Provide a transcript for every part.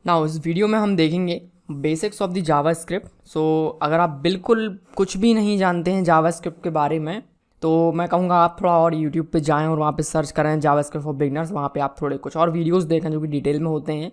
ना इस वीडियो में हम देखेंगे बेसिक्स ऑफ द जावास्क्रिप्ट। सो अगर आप बिल्कुल कुछ भी नहीं जानते हैं जावास्क्रिप्ट के बारे में तो मैं कहूँगा आप थोड़ा और यूट्यूब पे जाएं और वहाँ पे सर्च करें जावास्क्रिप्ट फॉर बिगनर्स। वहाँ पे आप थोड़े कुछ और वीडियोस देखें जो कि डिटेल में होते हैं।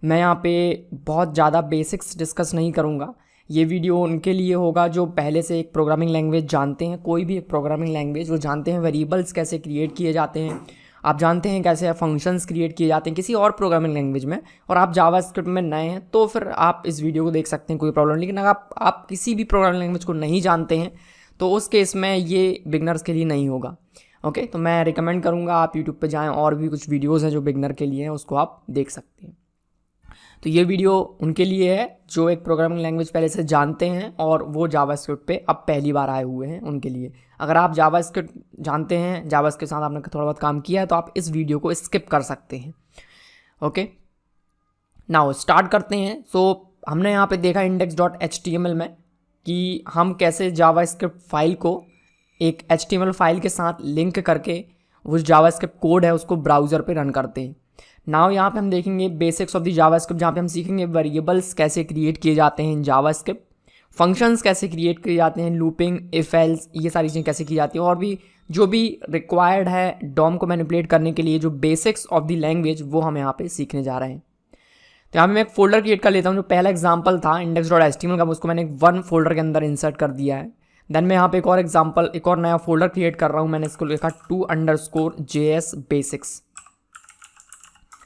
मैं यहाँ पे बहुत ज़्यादा बेसिक्स डिस्कस नहीं करूँगा। ये वीडियो उनके लिए होगा जो पहले से एक प्रोग्रामिंग लैंग्वेज जानते हैं, कोई भी एक प्रोग्रामिंग लैंग्वेज, वो जानते हैं वेरिएबल्स कैसे क्रिएट किए जाते हैं, आप जानते हैं कैसे फंक्शंस क्रिएट किए जाते हैं किसी और प्रोग्रामिंग लैंग्वेज में, और आप जावास्क्रिप्ट में नए हैं तो फिर आप इस वीडियो को देख सकते हैं, कोई प्रॉब्लम। लेकिन अगर आप किसी भी प्रोग्रामिंग लैंग्वेज को नहीं जानते हैं तो उस केस में ये बिगनर्स के लिए नहीं होगा। ओके, तो मैं रिकमेंड करूँगा आप यूट्यूब पे जाएँ, और भी कुछ वीडियोज़ हैं जो बिगनर के लिए हैं, उसको आप देख सकते हैं। तो ये वीडियो उनके लिए है जो एक प्रोग्रामिंग लैंग्वेज पहले से जानते हैं और वो जावास्क्रिप्ट पे अब पहली बार आए हुए हैं, उनके लिए। अगर आप जावास्क्रिप्ट जानते हैं, जावास्क्रिप्ट के साथ आपने थोड़ा बहुत काम किया है, तो आप इस वीडियो को स्किप कर सकते हैं। ओके, नाउ स्टार्ट करते हैं। सो हमने यहाँ पे देखा index.html में कि हम कैसे जावास्क्रिप्ट फाइल को एक HTML फाइल के साथ लिंक करके वो जावास्क्रिप्ट कोड है उसको ब्राउज़र पे रन करते हैं। नाउ यहाँ पे हम देखेंगे बेसिक्स ऑफ द जावास्क्रिप्ट, जहाँ पे हम सीखेंगे वेरिएबल्स कैसे क्रिएट किए जाते हैं इन जावास्क्रिप्ट, फंक्शंस कैसे क्रिएट किए जाते हैं, लूपिंग, इफ एल्स, ये सारी चीज़ें कैसे की जाती हैं, और भी जो भी रिक्वायर्ड है डॉम को मैनिपुलेट करने के लिए जो बेसिक्स ऑफ द लैंग्वेज वो हम यहाँ पे सीखने जा रहे हैं। तो यहाँ पे मैं एक फोल्डर क्रिएट कर लेता हूँ। जो पहला एग्जाम्पल था index.html का, उसको मैंने वन फोल्डर के अंदर इंसर्ट कर दिया है। देन मैं यहाँ पे एक और एग्जाम्पल, एक और नया फोल्डर क्रिएट कर रहा हूँ। मैंने इसको लिखा to_js basics,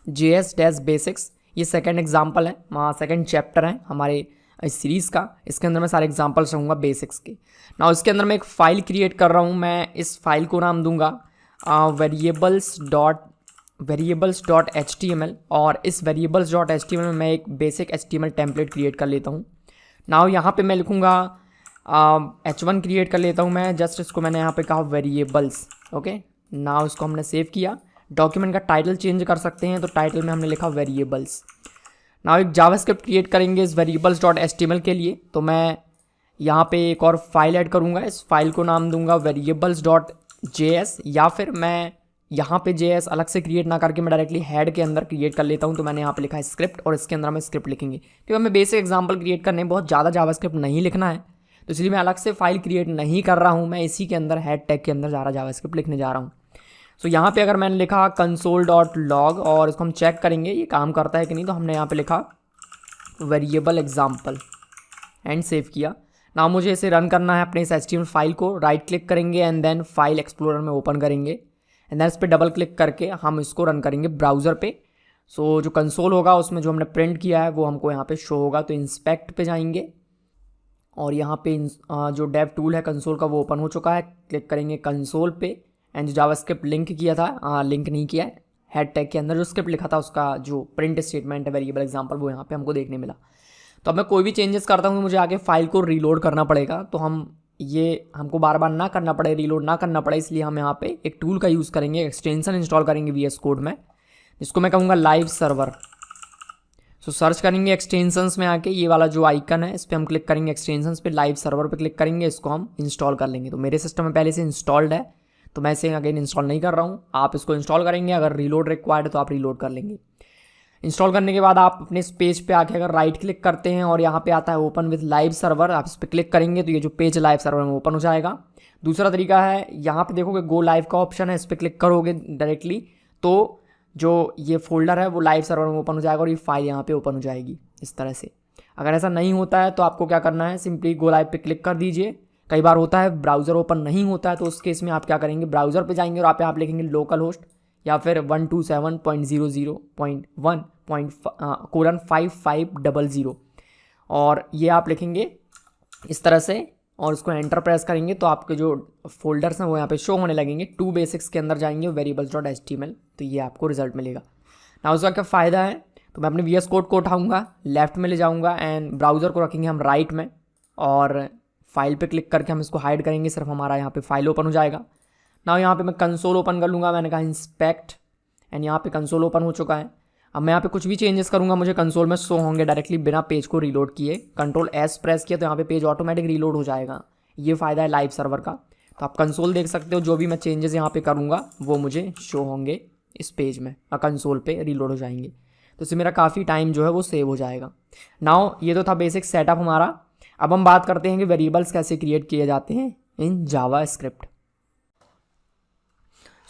JS बेसिक्स। ये सेकंड एग्जाम्पल है, वहाँ सेकंड चैप्टर है हमारे इस सीरीज़ का। इसके अंदर मैं सारे एग्जाम्पल्स रहूँगा बेसिक्स के। ना इसके अंदर मैं एक फ़ाइल क्रिएट कर रहा हूँ। मैं इस फाइल को नाम दूंगा variables.html, और इस variables.html में मैं एक बेसिक HTML टेम्पलेट क्रिएट कर लेता हूँ। ना यहाँ पे मैं लिखूँगा h1 क्रिएट कर लेता हूँ मैं, जस्ट इसको मैंने यहाँ पे कहा वेरिएबल्स। ओके, ना इसको हमने सेव किया। डॉक्यूमेंट का टाइटल चेंज कर सकते हैं, तो टाइटल में हमने लिखा वेरिएबल्स। ना एक जावास्क्रिप्ट क्रिएट करेंगे इस variables.html के लिए, तो मैं यहाँ पे एक और फाइल ऐड करूँगा। इस फाइल को नाम दूंगा variables.js, या फिर मैं यहाँ पे JS अलग से क्रिएट ना करके मैं डायरेक्टली हेड के अंदर क्रिएट कर लेता हूँ। तो मैंने यहाँ पे लिखा है स्क्रिप्ट, और इसके अंदर हमें स्क्रिप्ट लिखेंगे क्योंकि हमें बेसिक एग्जाम्पल क्रिएट करने, बहुत ज़्यादा जावास्क्रिप्ट नहीं लिखना है, तो इसलिए मैं अलग से फाइल क्रिएट नहीं कर रहा हूँ। मैं इसी के अंदर हेड टैग के अंदर ज़्यादा जावास्क्रिप्ट लिखने जा रहा हूँ। सो यहाँ पे अगर मैंने लिखा console.log, और इसको हम चेक करेंगे ये काम करता है कि नहीं, तो हमने यहाँ पे लिखा वेरिएबल एग्जाम्पल एंड सेव किया। ना मुझे इसे रन करना है अपने इस HTML फाइल को। राइट क्लिक करेंगे एंड देन फाइल एक्सप्लोरर में ओपन करेंगे, एंड देन इस पर डबल क्लिक करके हम इसको रन करेंगे ब्राउज़र पे। सो जो कंसोल होगा उसमें जो हमने प्रिंट किया है वो हमको यहाँ पे शो होगा। तो इंस्पेक्ट पे जाएंगे और यहाँ पे जो डेव टूल है कंसोल का वो ओपन हो चुका है। क्लिक करेंगे कंसोल पे, एंड जो जावास्क्रिप्ट लिंक किया था, लिंक नहीं किया है, हेड टैग के अंदर जो स्क्रिप्ट लिखा था उसका जो प्रिंट स्टेटमेंट है वेरिएबल एग्जाम्पल, वो यहाँ पे हमको देखने मिला। तो अब मैं कोई भी चेंजेस करता हूँ मुझे आगे फाइल को रीलोड करना पड़ेगा, तो हमको बार बार ना करना पड़े, रीलोड ना करना पड़े, इसलिए हम यहाँ पे एक टूल का यूज़ करेंगे, एक्सटेंशन इंस्टॉल करेंगे VS कोड में, जिसको मैं कहूँगा लाइव सर्वर। सो सर्च करेंगे एक्सटेंशंस में आके, ये वाला जो आइकन है इस पर हम क्लिक करेंगे, एक्सटेंशंस पे लाइव सर्वर पे क्लिक करेंगे, इसको हम इंस्टॉल कर लेंगे। तो मेरे सिस्टम में पहले से इंस्टॉल्ड है, तो मैं इसे अगेन इंस्टॉल नहीं कर रहा हूँ। आप इसको इंस्टॉल करेंगे, अगर रीलोड रिक्वायर्ड है तो आप रीलोड कर लेंगे। इंस्टॉल करने के बाद आप अपने इस पेज पे आके अगर राइट क्लिक करते हैं और यहाँ पे आता है ओपन विद लाइव सर्वर, आप इस पर क्लिक करेंगे तो ये जो पेज लाइव सर्वर में ओपन हो जाएगा। दूसरा तरीका है, यहाँ पे देखोगे गो लाइव का ऑप्शन है, इस पर क्लिक करोगे डायरेक्टली तो जो ये फोल्डर है वो लाइव सर्वर में ओपन हो जाएगा और ये फाइल यहाँ पे ओपन हो जाएगी इस तरह से। अगर ऐसा नहीं होता है तो आपको क्या करना है, सिंपली गो लाइव पे क्लिक कर दीजिए। कई बार होता है ब्राउज़र ओपन नहीं होता है, तो उस केस में आप क्या करेंगे, ब्राउज़र पे जाएंगे और आप लिखेंगे लोकल होस्ट या फिर 127.00.1:5500, और ये आप लिखेंगे इस तरह से और उसको एंटर प्रेस करेंगे तो आपके जो फोल्डर्स हैं वो यहाँ पे शो होने लगेंगे। टू बेसिक्स के अंदर जाएंगे variables.html, तो ये आपको रिजल्ट मिलेगा ना। उसका क्या फ़ायदा है, तो मैं अपने VS कोड को उठाऊंगा, लेफ्ट में ले जाऊंगा एंड ब्राउज़र को रखेंगे हम राइट में, और फाइल पे क्लिक करके हम इसको हाइड करेंगे, सिर्फ हमारा यहाँ पे फाइल ओपन हो जाएगा ना। यहाँ पे मैं कंसोल ओपन कर लूँगा, मैंने कहा इंस्पेक्ट, एंड यहाँ पे कंसोल ओपन हो चुका है। अब मैं यहाँ पे कुछ भी चेंजेस करूँगा मुझे कंसोल में शो होंगे डायरेक्टली बिना पेज को रीलोड किए। Ctrl+S प्रेस किया तो यहाँ पे पेज ऑटोमेटिक रीलोड हो जाएगा। ये फ़ायदा है लाइव सर्वर का। तो आप कंसोल देख सकते हो, जो भी मैं चेंजेस यहाँ पे करूँगा वो मुझे शो होंगे इस पेज में, कंसोल पे रीलोड हो जाएंगे। तो इससे मेरा काफ़ी टाइम जो है वो सेव हो जाएगा। नाउ ये तो था बेसिक सेटअप हमारा। अब हम बात करते हैं कि वेरिएबल्स कैसे क्रिएट किए जाते हैं इन जावा स्क्रिप्ट।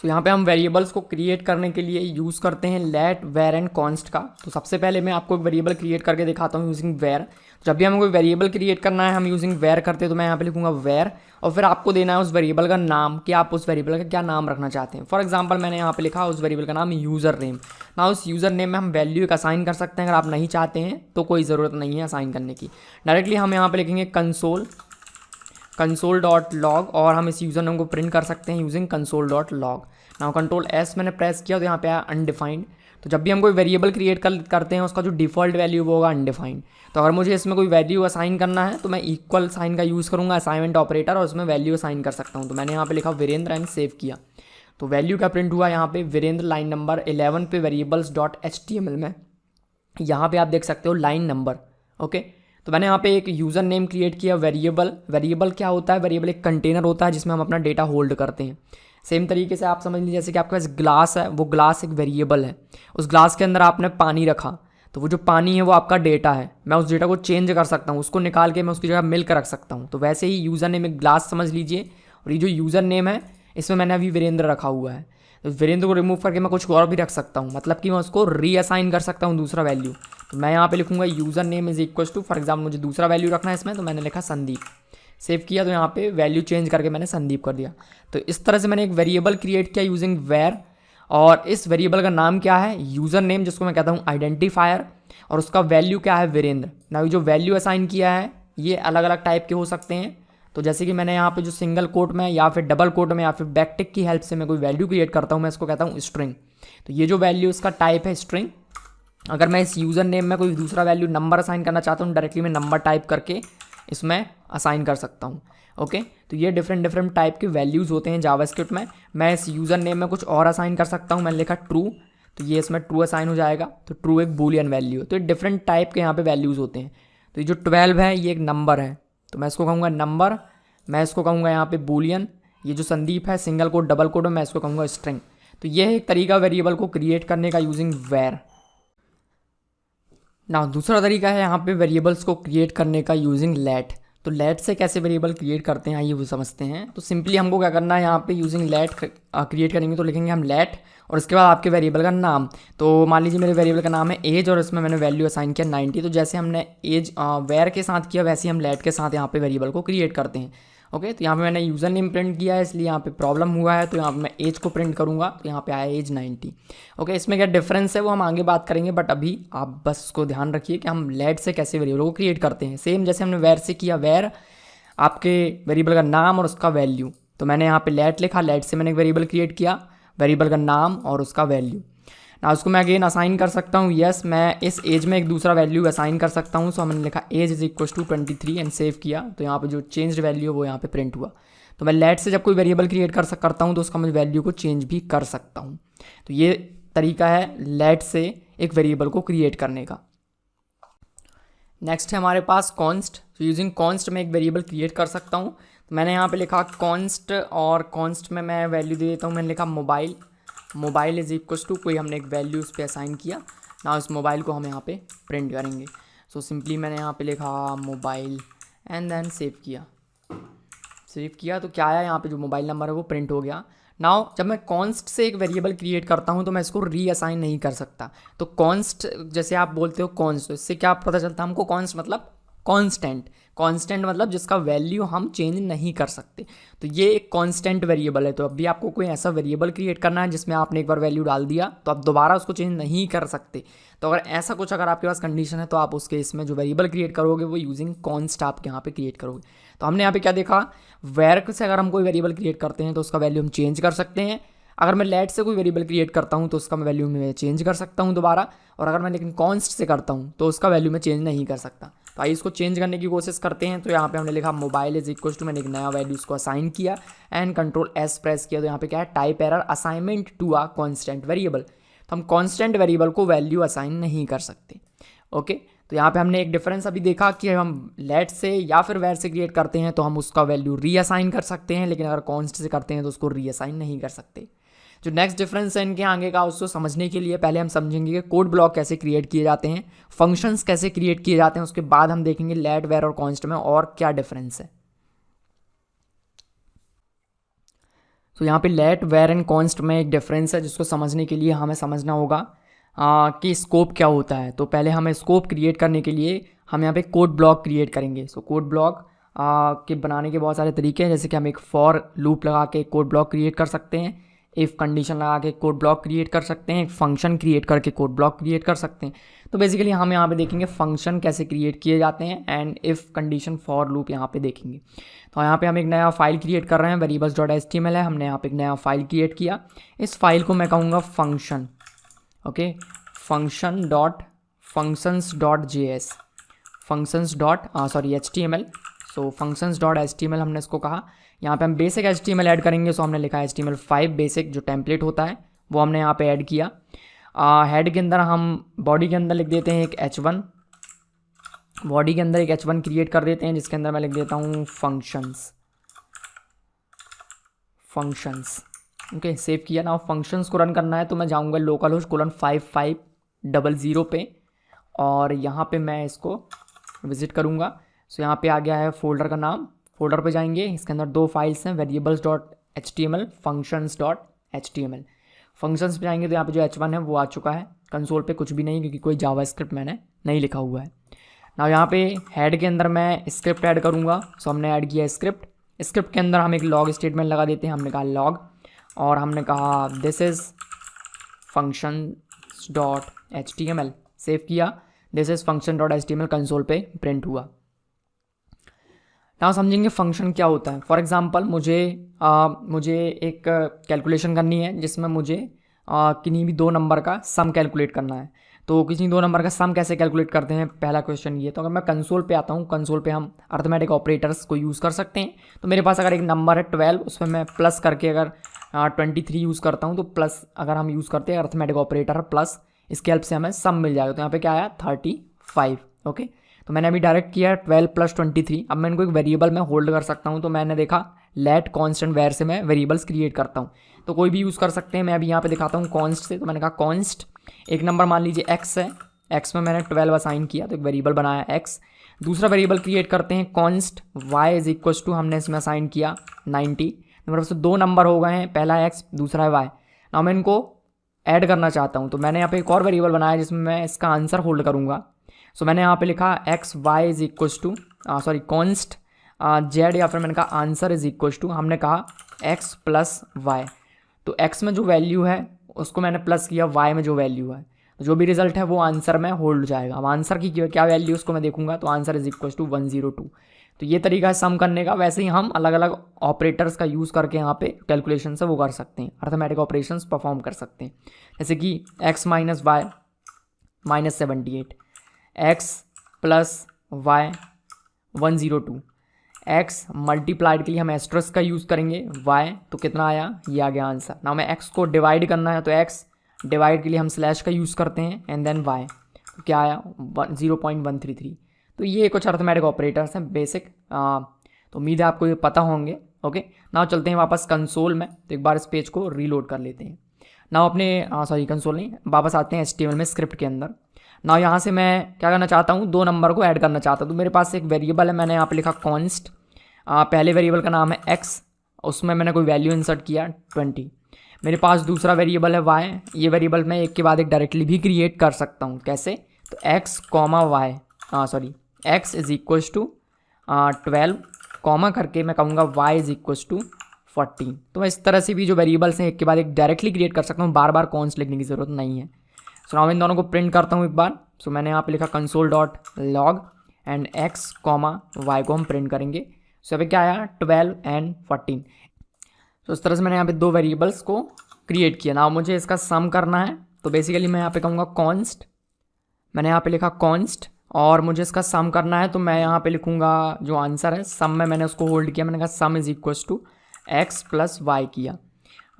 सो यहाँ पे हम वेरिएबल्स को क्रिएट करने के लिए यूज़ करते हैं लेट, वेर एंड कॉन्स्ट का। तो सबसे पहले मैं आपको एक वेरिएबल क्रिएट करके दिखाता हूँ यूजिंग वेर। जब भी हमें कोई वेरिएबल क्रिएट करना है हम यूजिंग वेर करते हैं, तो मैं यहाँ पे लिखूंगा वेर, और फिर आपको देना है उस वेरिएबल का नाम कि आप उस वेरिएबल का क्या नाम रखना चाहते हैं। फॉर एग्जाम्पल मैंने यहाँ पे लिखा उस वेरिएबल का नाम यूज़र नेम। ना उस यूज़र नेम में हम वैल्यू एक असाइन कर सकते हैं, अगर आप नहीं चाहते हैं तो कोई ज़रूरत नहीं है असाइन करने की। डायरेक्टली हम यहाँ पे लिखेंगे console.log और हम इस यूज़र नेम को प्रिंट कर सकते हैं using console.log। Now control S मैंने प्रेस किया तो यहाँ पे आया अनडिफाइंड। तो जब भी हम कोई वेरिएबल क्रिएट करते हैं उसका जो डिफ़ॉल्ट वैल्यू वो होगा अनडिफाइंड। तो अगर मुझे इसमें कोई वैल्यू असाइन करना है तो मैं इक्वल साइन का यूज़ करूँगा, असाइनमेंट ऑपरेटर, और उसमें वैल्यू असाइन कर सकता हूँ। तो मैंने यहाँ पे लिखा वीरेंद्र एंड सेव किया, तो वैल्यू क्या प्रिंट हुआ यहाँ पे वीरेंद्र लाइन नंबर 11 पे variables.html में। यहाँ पे आप देख सकते हो लाइन नंबर। ओके, तो मैंने यहाँ पे एक यूज़र नेम क्रिएट किया वेरिएबल क्या होता है, वेरिएबल एक कंटेनर होता है जिसमें हम अपना डेटा होल्ड करते हैं। सेम तरीके से आप समझ लीजिए जैसे कि आपके पास ग्लास है, वो ग्लास एक वेरिएबल है, उस ग्लास के अंदर आपने पानी रखा तो वो जो पानी है वो आपका डेटा है। मैं उस डेटा को चेंज कर सकता हूँ, उसको निकाल के मैं उसकी जगह मिल्क रख सकता हूँ। तो वैसे ही यूज़र नेम एक ग्लास समझ लीजिए, और ये जो यूज़र नेम है इसमें मैंने अभी वीरेंद्र रखा हुआ है, तो वीरेंद्र को रिमूव करके मैं कुछ और भी रख सकता हूँ, मतलब कि मैं उसको रीअसाइन कर सकता हूँ दूसरा वैल्यू। तो मैं यहाँ पे लिखूँगा user name is equal to, for example मुझे दूसरा वैल्यू रखना है इसमें, तो मैंने लिखा संदीप। सेव किया तो यहाँ पे वैल्यू चेंज करके मैंने संदीप कर दिया। तो इस तरह से मैंने एक वेरिएबल क्रिएट किया यूजिंग वेर, और इस वेरिएबल का नाम क्या है यूज़र नेम, जिसको मैं कहता हूँ आइडेंटिफायर, और उसका वैल्यू क्या है वीरेंद्र। ना जो वैल्यू असाइन किया है ये अलग अलग टाइप के हो सकते हैं। तो जैसे कि मैंने यहाँ पे जो सिंगल कोट में या फिर डबल कोट में या फिर बैकटिक की हेल्प से मैं कोई वैल्यू क्रिएट करता हूँ, मैं इसको कहता हूँ स्ट्रिंग। तो ये जो वैल्यू इसका टाइप है स्ट्रिंग। अगर मैं इस यूज़र नेम में कोई दूसरा वैल्यू नंबर असाइन करना चाहता हूँ, डायरेक्टली मैं नंबर टाइप करके इसमें असाइन कर सकता हूँ। ओके, तो ये डिफरेंट टाइप के वैल्यूज़ होते हैं जावास्क्रिप्ट में। मैं इस यूज़र नेम में कुछ और असाइन कर सकता हूँ, मैंने लिखा ट्रू, तो ये इसमें ट्रू असाइन हो जाएगा। तो ट्रू एक बूलियन वैल्यू है। तो ये डिफरेंट टाइप के यहाँ पे वैल्यूज़ होते हैं। तो ये जो 12 है ये एक नंबर है, तो मैं इसको कहूँगा नंबर, मैं इसको कहूँगा यहाँ पे बूलियन। ये जो संदीप है सिंगल कोड डबल कोड में, मैं इसको कहूँगा स्ट्रिंग। तो ये है एक तरीका वेरिएबल को क्रिएट करने का यूजिंग वेर। ना दूसरा तरीका है यहाँ पे वेरिएबल्स को क्रिएट करने का यूजिंग लेट। तो लेट से कैसे वेरिएबल क्रिएट करते हैं आइए वो समझते हैं। तो सिंपली हमको क्या करना है, यहाँ पे यूजिंग लेट क्रिएट करेंगे तो लिखेंगे हम लेट, और उसके बाद आपके वेरिएबल का नाम। तो मान लीजिए मेरे वेरिएबल का नाम है एज, और इसमें मैंने वैल्यू असाइन किया 90। तो जैसे हमने एज वेर के साथ किया वैसे ही हम लेट के साथ यहाँ पे वेरिएबल को क्रिएट करते हैं। ओके, तो यहाँ पे मैंने यूज़र नेम प्रिंट किया है इसलिए यहाँ पे प्रॉब्लम हुआ है, तो यहाँ पे मैं एज को प्रिंट करूँगा, तो यहाँ पे आया एज 90। ओके, इसमें क्या डिफरेंस है वो हम आगे बात करेंगे, बट अभी आप बस उसको ध्यान रखिए कि हम लेट से कैसे वेरिएबल को क्रिएट करते हैं। सेम जैसे हमने वेर से किया, वेर आपके वेरिएबल का नाम और उसका वैल्यू। तो मैंने यहाँ पे लेट लिखा, लेट से मैंने एक वेरिएबल क्रिएट किया, वेरिएबल का नाम और उसका वैल्यू। ना उसको मैं अगेन असाइन कर सकता हूँ, यस मैं इस एज में एक दूसरा वैल्यू असाइन कर सकता हूँ। सो मैंने लिखा age is equal to 23 and save किया, तो यहाँ पे जो चेंज वैल्यू है वो यहाँ पे प्रिंट हुआ। तो मैं लेट से जब कोई वेरिएबल क्रिएट करता हूँ तो उसका मैं वैल्यू को चेंज भी कर सकता हूँ। तो ये तरीका है लेट से एक वेरिएबल को क्रिएट करने का। नेक्स्ट है हमारे पास कॉन्स्ट। तो यूजिंग कॉन्स्ट में एक वेरिएबल क्रिएट कर सकता हूँ। तो मैंने यहाँ पे लिखा कॉन्स्ट, और कॉन्स्ट में मैं वैल्यू दे देता हूँ। मैंने लिखा मोबाइल इज इक्वल टू, कोई हमने एक वैल्यू उस पर असाइन किया ना, उस मोबाइल को हम यहाँ पे प्रिंट करेंगे। सो सिंपली मैंने यहाँ पे लिखा मोबाइल एंड देन सेव किया। तो क्या आया यहाँ पे जो मोबाइल नंबर है वो प्रिंट हो गया। नाउ जब मैं कॉन्स्ट से एक वेरिएबल क्रिएट करता हूँ तो मैं इसको रीअसाइन नहीं कर सकता। तो कॉन्स्ट जैसे आप बोलते हो कॉन्स्ट, तो इससे क्या पता चलता है हमको, कॉन्स्ट मतलब कांस्टेंट मतलब जिसका वैल्यू हम चेंज नहीं कर सकते। तो ये एक कांस्टेंट वेरिएबल है। तो अभी आपको कोई ऐसा वेरिएबल क्रिएट करना है जिसमें आपने एक बार वैल्यू डाल दिया तो आप दोबारा उसको चेंज नहीं कर सकते। तो अगर ऐसा कुछ अगर आपके पास कंडीशन है तो आप उसके इसमें जो वेरिएबल क्रिएट करोगे वो यूजिंग कॉन्स्ट आप यहाँ पे क्रिएट करोगे। तो हमने यहाँ पे क्या देखा, वेर से अगर हम कोई वेरिएबल क्रिएट करते हैं तो उसका वैल्यू हम चेंज कर सकते हैं। अगर मैं लेट से कोई वेरिएबल क्रिएट करता हूँ तो उसका मैं वैल्यू में चेंज कर सकता हूँ दोबारा, और अगर मैं लेकिन कॉन्स्ट से करता हूँ तो उसका वैल्यू में चेंज नहीं कर सकता। तो आइए इसको चेंज करने की कोशिश करते हैं। तो यहाँ पे हमने लिखा मोबाइल इज इक्वल टू, मैंने एक नया वैल्यू उसको असाइन किया एंड कंट्रोल एस प्रेस किया। तो यहाँ पे क्या है, type error assignment to a constant variable. तो हम कॉन्स्टेंट वेरिएबल को वैल्यू असाइन नहीं कर सकते। ओके, तो यहाँ पे हमने एक डिफरेंस अभी देखा कि हम लेट से या फिर वेर से क्रिएट करते हैं तो हम उसका वैल्यू रीअसाइन कर सकते हैं, लेकिन अगर कॉन्स्ट से करते हैं तो उसको रीअसाइन नहीं कर सकते। जो नेक्स्ट डिफरेंस है इनके आगे का, उसको समझने के लिए पहले हम समझेंगे कि कोड ब्लॉक कैसे क्रिएट किए जाते हैं, फंक्शंस कैसे क्रिएट किए जाते हैं, उसके बाद हम देखेंगे लेट, वेर और कॉन्स्ट में और क्या डिफरेंस है। तो यहाँ पे लेट, वेर एंड कॉन्स्ट में एक डिफरेंस है जिसको समझने के लिए हमें समझना होगा कि स्कोप क्या होता है। तो पहले हमें स्कोप क्रिएट करने के लिए हम यहाँ पे कोड ब्लॉक क्रिएट करेंगे। सो कोड ब्लॉक के बनाने के बहुत सारे तरीके हैं, जैसे कि हम एक फॉर लूप लगा के कोड ब्लॉक क्रिएट कर सकते हैं, इफ़ कंडीशन लगा के कोड ब्लॉक क्रिएट कर सकते हैं, एक फंक्शन क्रिएट करके कोड ब्लॉक क्रिएट कर सकते हैं। तो बेसिकली हम यहाँ पे देखेंगे फंक्शन कैसे क्रिएट किए जाते हैं and if condition for loop यहाँ पे देखेंगे। तो यहाँ पे हम एक नया फाइल क्रिएट कर रहे हैं, variables.html है, हमने यहाँ पे एक नया फाइल क्रिएट किया। इस फाइल को मैं कहूँगा फंक्शन, ओके, functions.js, HTML। सो functions.html हमने इसको कहा। यहाँ पे हम बेसिक HTML ऐड करेंगे, सो हमने लिखा HTML5 बेसिक, जो टेम्पलेट होता है वो हमने यहाँ पे ऐड किया। हेड के अंदर हम बॉडी के अंदर लिख देते हैं एक h1, बॉडी के अंदर एक h1 क्रिएट कर देते हैं, जिसके अंदर मैं लिख देता हूँ फंक्शंस। ओके, सेव किया ना। फंक्शंस को रन करना है तो मैं जाऊँगा localhost:5500 पे और यहाँ पे मैं इसको विज़िट करूँगा। सो यहाँ पे आ गया है फोल्डर का नाम, फोल्डर पे जाएंगे, इसके अंदर दो फाइल्स हैं, variables.html, functions.html। फंक्शंस पे जाएंगे तो यहाँ पे जो h1 है वो आ चुका है। कंसोल पे कुछ भी नहीं, क्योंकि कोई जावास्क्रिप्ट मैंने नहीं लिखा हुआ है ना। यहाँ पे हेड के अंदर मैं स्क्रिप्ट ऐड करूँगा। सो हमने ऐड किया स्क्रिप्ट के अंदर हम एक लॉग स्टेटमेंट लगा देते हैं। हमने कहा लॉग और हमने कहा दिस इज़ functions.html, सेव किया, दिस इज़ function.html, कंसोल पे प्रिंट हुआ। now समझेंगे फंक्शन क्या होता है। फॉर एग्जांपल मुझे एक कैलकुलेशन करनी है जिसमें मुझे किन्हीं भी दो नंबर का सम कैलकुलेट करना है। तो किसी दो नंबर का सम कैसे कैलकुलेट करते हैं, पहला क्वेश्चन ये। तो अगर मैं कंसोल पे आता हूँ, कंसोल पे हम अर्थमेटिक ऑपरेटर्स को यूज़ कर सकते हैं। तो मेरे पास अगर एक नंबर है 12, उसमें मैं प्लस करके अगर 23 यूज़ करता हूँ, तो प्लस अगर हम यूज़ करते हैं अर्थमेटिक ऑपरेटर प्लस, इसके हेल्प से हमें सम मिल जाएगा। तो यहाँ पे क्या आया 35, ओके। तो मैंने अभी डायरेक्ट किया 12 + 23। अब मैं इनको एक वेरिएबल में होल्ड कर सकता हूँ। तो मैंने देखा लेट, कॉन्स्टेंट, वेर से मैं वेरिएबल्स क्रिएट करता हूँ। तो कोई भी यूज़ कर सकते हैं। मैं अभी यहाँ पे दिखाता हूँ कॉन्स्ट से। तो मैंने कहा कॉन्स्ट, एक नंबर मान लीजिए x है, x में मैंने 12 असाइन किया, तो एक वेरिएबल बनाया x। दूसरा वेरिएबल क्रिएट करते हैं कॉन्स्ट y = हमने इसमें असाइन किया 90। नंबर से दो नंबर हो गए हैं, पहला x, दूसरा है y। ना मैं इनको ऐड करना चाहता हूँ, तो मैंने यहाँ पे एक और वेरिएबल बनाया जिसमें मैं इसका आंसर होल्ड करूँगा। सो मैंने यहाँ पे लिखा x y = कॉन्स्ट z, या फिर मैंने कहा आंसर = हमने कहा x + y। तो x में जो वैल्यू है उसको मैंने प्लस किया y में जो वैल्यू है, तो जो भी रिजल्ट है वो आंसर में होल्ड जाएगा। अब आंसर की क्या वैल्यू उसको मैं देखूंगा, तो आंसर = 102। तो ये तरीका है सम करने का। वैसे ही हम अलग अलग ऑपरेटर्स का यूज़ करके यहाँ पे कैलकुलेशन से वो कर सकते हैं, अर्थमेटिक ऑपरेशंस परफॉर्म कर सकते हैं। जैसे कि x - y -78, x + y 102, x multiplied के लिए हम एस्ट्रस का यूज़ करेंगे, y तो कितना आया, ये आ गया आंसर। ना मैं x को डिवाइड करना है, तो x डिवाइड के लिए हम स्लैश का यूज़ करते हैं एंड देन y, तो क्या आया 0.133। तो ये कुछ अर्थमेटिक ऑपरेटर्स हैं बेसिक। तो उम्मीद है आपको ये पता होंगे, ओके। नाउ चलते हैं वापस कंसोल में, तो एक बार इस पेज को रीलोड कर लेते हैं। नाउ अपने कंसोल नहीं, वापस आते हैं HTML में, स्क्रिप्ट के अंदर। नाउ यहाँ से मैं क्या करना चाहता हूँ, दो नंबर को ऐड करना चाहता हूँ। तो मेरे पास एक वेरिएबल है, मैंने यहाँ पे लिखा कॉन्स्ट, पहले वेरिएबल का नाम है x, उसमें मैंने कोई वैल्यू इंसर्ट किया 20। मेरे पास दूसरा वेरिएबल है y, ये वेरिएबल मैं एक के बाद एक डायरेक्टली भी क्रिएट कर सकता हूँ। कैसे, तो x, x = 12 कॉमा करके मैं कहूँगा y = 14। तो मैं इस तरह से भी जो वेरिएबल्स हैं एक के बाद एक डायरेक्टली क्रिएट कर सकता हूँ, बार बार कॉन्स्ट लिखने की ज़रूरत नहीं है। सो नाउ इन दोनों को प्रिंट करता हूँ एक बार। सो मैंने यहाँ पे लिखा console.log एंड x, y को हम प्रिंट करेंगे। सो यहाँ पे क्या आया 12 एंड 14। तो इस तरह से मैंने यहाँ पे दो वेरिएबल्स को क्रिएट किया। ना मुझे इसका सम करना है, तो बेसिकली मैं यहाँ पे कहूँगा कॉन्स्ट, मैंने यहाँ पे लिखा कॉन्स्ट, और मुझे इसका सम करना है तो मैं यहाँ पे लिखूँगा जो आंसर है, सम में मैंने उसको होल्ड किया, मैंने कहा सम = x + y किया,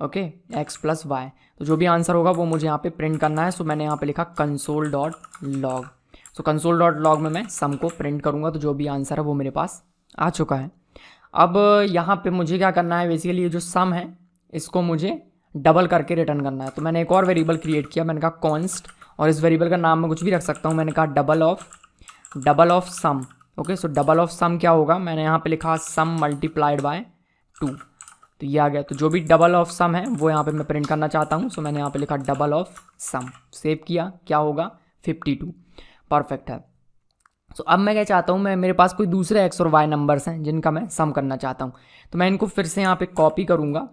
ओके, x + y। तो जो भी आंसर होगा वो मुझे यहाँ पे प्रिंट करना है। सो मैंने यहाँ पे लिखा console.log। सो console.log में मैं सम को प्रिंट करूँगा, तो जो भी आंसर है वो मेरे पास आ चुका है। अब यहाँ पे मुझे क्या करना है, बेसिकली ये जो सम है इसको मुझे डबल करके रिटर्न करना है। तो मैंने एक और वेरिएबल क्रिएट किया, मैंने कहा कॉन्स्ट, और इस वेरिएबल का नाम मैं कुछ भी रख सकता हूँ। मैंने कहा double of sum. Okay, so double of sum क्या होगा, मैंने यहाँ पे लिखा सम मल्टीप्लाइड बाय 2, तो ये आ गया। तो जो भी डबल ऑफ सम है वो यहाँ पे मैं प्रिंट करना चाहता हूँ, सो मैंने यहाँ पे लिखा डबल ऑफ सम, सेव किया, क्या होगा 52, परफेक्ट है। सो अब मैं क्या चाहता हूँ, मैं मेरे पास कोई दूसरे एक्स और वाई नंबर्स हैं जिनका मैं सम करना चाहता हूँ, तो मैं इनको फिर से यहाँ पे कॉपी करूँगा,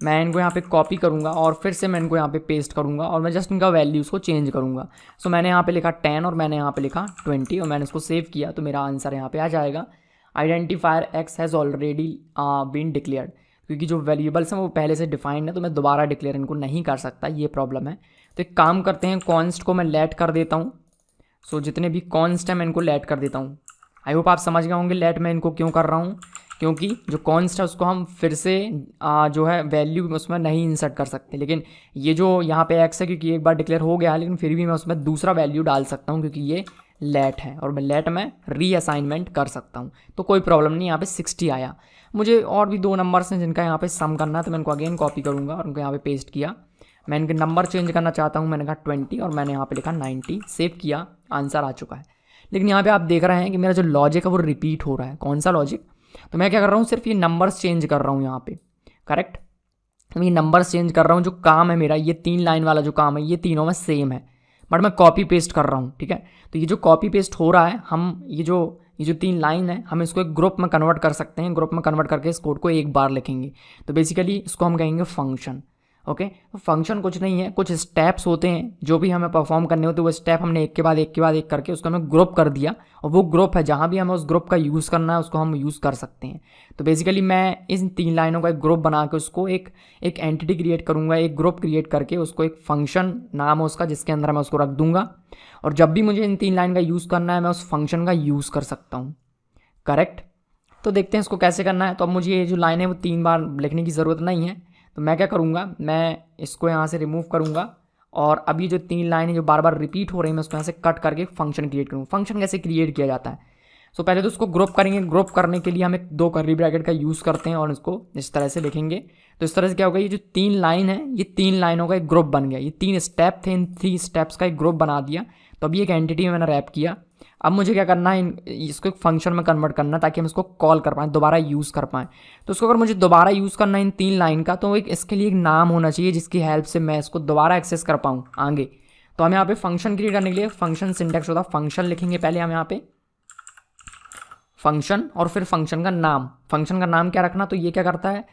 मैं इनको यहाँ पे कॉपी करूँगा और फिर से मैं इनको यहाँ पे पेस्ट करूँगा और मैं जस्ट इनका वैल्यूज़ को चेंज करूँगा। सो मैंने यहाँ पे लिखा 10 और मैंने यहाँ पे लिखा 20 और मैंने इसको सेव किया, तो मेरा आंसर यहाँ पे आ जाएगा identifier X has already been declared, क्योंकि जो वेरिएबल्स हैं वो पहले से डिफाइंड है, तो मैं दोबारा डिक्लेयर इनको नहीं कर सकता, ये प्रॉब्लम है। तो एक काम करते हैं, कॉन्स्ट को मैं लेट कर देता हूँ। सो जितने भी कॉन्स्ट हैं मैं इनको लेट कर देता हूँ। आई होप आप समझ गए होंगे लेट मैं इनको क्यों कर रहा हूँ, क्योंकि जो कॉन्स्ट है उसको हम फिर से जो है वैल्यू उसमें नहीं इंसर्ट कर सकते, लेकिन ये जो यहाँ पे एक्स है क्योंकि एक बार डिक्लेयर हो गया है, लेकिन फिर भी मैं उसमें दूसरा वैल्यू डाल सकता हूँ क्योंकि ये लेट है और मैं लेट में रीअसाइनमेंट कर सकता हूँ, तो कोई प्रॉब्लम नहीं। यहाँ पे 60 आया। मुझे और भी 2 नंबर्स हैं जिनका यहाँ पे सम करना है, तो मैं इनको अगेन कॉपी करूँगा और उनको यहाँ पे पेस्ट किया। मैं इनके नंबर चेंज करना चाहता हूँ, मैंने कहा 20 और मैंने यहाँ पे लिखा 90, सेव किया, आंसर आ चुका है। लेकिन यहाँ पे आप देख रहे हैं कि मेरा जो लॉजिक है वो रिपीट हो रहा है। कौन सा लॉजिक, तो मैं क्या कर रहा हूँ, सिर्फ ये नंबर्स चेंज कर रहा हूँ यहाँ पे, करेक्ट। मैं ये नंबर्स चेंज कर रहा हूँ, जो काम है मेरा ये 3 लाइन वाला जो काम है ये तीनों में सेम है, बट मैं कॉपी पेस्ट कर रहा हूँ, ठीक है। तो ये जो कॉपी पेस्ट हो रहा है, हम ये जो 3 लाइन है हम इसको एक ग्रुप में कन्वर्ट कर सकते हैं। ग्रुप में कन्वर्ट करके इस कोड को एक बार लिखेंगे, तो बेसिकली इसको हम कहेंगे फंक्शन। ओके, तो फंक्शन कुछ नहीं है, कुछ स्टेप्स होते हैं जो भी हमें परफॉर्म करने होते हैं, वो स्टेप हमने एक के बाद एक करके उसको हमें ग्रुप कर दिया, और वो ग्रुप है जहाँ भी हमें उस ग्रुप का यूज़ करना है उसको हम यूज़ कर सकते हैं। तो बेसिकली मैं इन 3 लाइनों का एक ग्रुप बना के उसको एक एंटिटी क्रिएट करूँगा, एक ग्रुप क्रिएट करके उसको एक फंक्शन नाम है उसका जिसके अंदर मैं उसको रख दूँगा, और जब भी मुझे इन 3 लाइन का यूज़ करना है मैं उस फंक्शन का यूज़ कर सकता हूँ, करेक्ट। तो देखते हैं इसको कैसे करना है। तो अब मुझे ये जो लाइन है वो 3 बार लिखने की ज़रूरत नहीं है, तो मैं क्या करूँगा, मैं इसको यहाँ से रिमूव करूँगा और अब ये जो 3 लाइन है जो बार बार रिपीट हो रही है मैं उसको यहाँ से कट करके फंक्शन क्रिएट करूँगा। फंक्शन कैसे क्रिएट किया जाता है, सो पहले तो उसको ग्रुप करेंगे। ग्रुप करने के लिए हम एक 2 कर्ली ब्रैकेट का यूज़ करते हैं और इसको इस तरह से लिखेंगे। तो इस तरह से क्या होगा, ये जो 3 लाइन है ये 3 लाइनों का एक ग्रुप बन गया। ये 3 स्टेप थे, इन 3 स्टेप्स का एक ग्रुप बना दिया। तो अभी एक एंटिटी में मैंने रैप किया। अब मुझे क्या करना है, इसको एक फंक्शन में कन्वर्ट करना ताकि हम इसको कॉल कर पाएँ, दोबारा यूज़ कर पाएँ। तो उसको अगर मुझे दोबारा यूज़ करना है इन 3 लाइन का, तो एक इसके लिए एक नाम होना चाहिए जिसकी हेल्प से मैं इसको दोबारा एक्सेस कर पाऊँ आगे। तो हम यहाँ पे फंक्शन क्रिएट करने के लिए फंक्शन सिंटैक्स होता है, फंक्शन लिखेंगे पहले हम यहाँ पे फंक्शन और फिर फंक्शन का नाम। फंक्शन का नाम क्या रखना, तो ये क्या करता है,